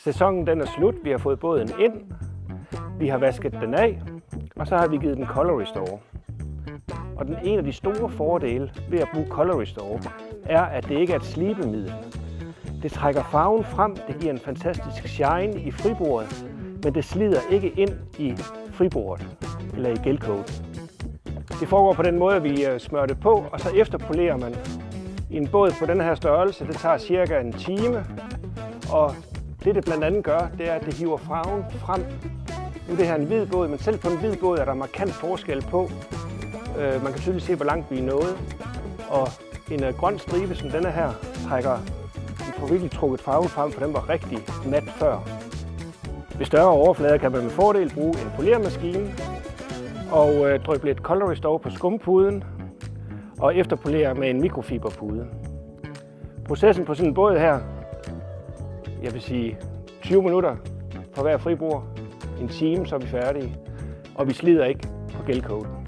Sæsonen den er slut, vi har fået båden ind, vi har vasket den af, og så har vi givet den Color Restore. Og en af de store fordele ved at bruge Color Restore er, at det ikke er et slibemiddel. Det trækker farven frem, det giver en fantastisk shine i fribordet, men det slider ikke ind i fribordet eller i gelcoat. Det foregår på den måde, at vi smører det på, og så efterpolerer man. I en båd på den her størrelse, det tager cirka en time, og det blandt andet gør, det er, at det hiver farven frem. Nu er det her en hvid båd, men selv på en hvid båd er der markant forskel på. Man kan tydeligt se, hvor langt vi er nået. Og en grøn stribe som denne her får virkelig trukket farven frem, for den var rigtig mat før. Ved større overflader kan man med fordel bruge en poleremaskine og dryppe lidt Color Restore på skumpuden og efterpolere med en mikrofiberpude. Processen på sådan en båd her, jeg vil sige 20 minutter for hver fribord. En time, så er vi færdige, og vi slider ikke på gelcoaten.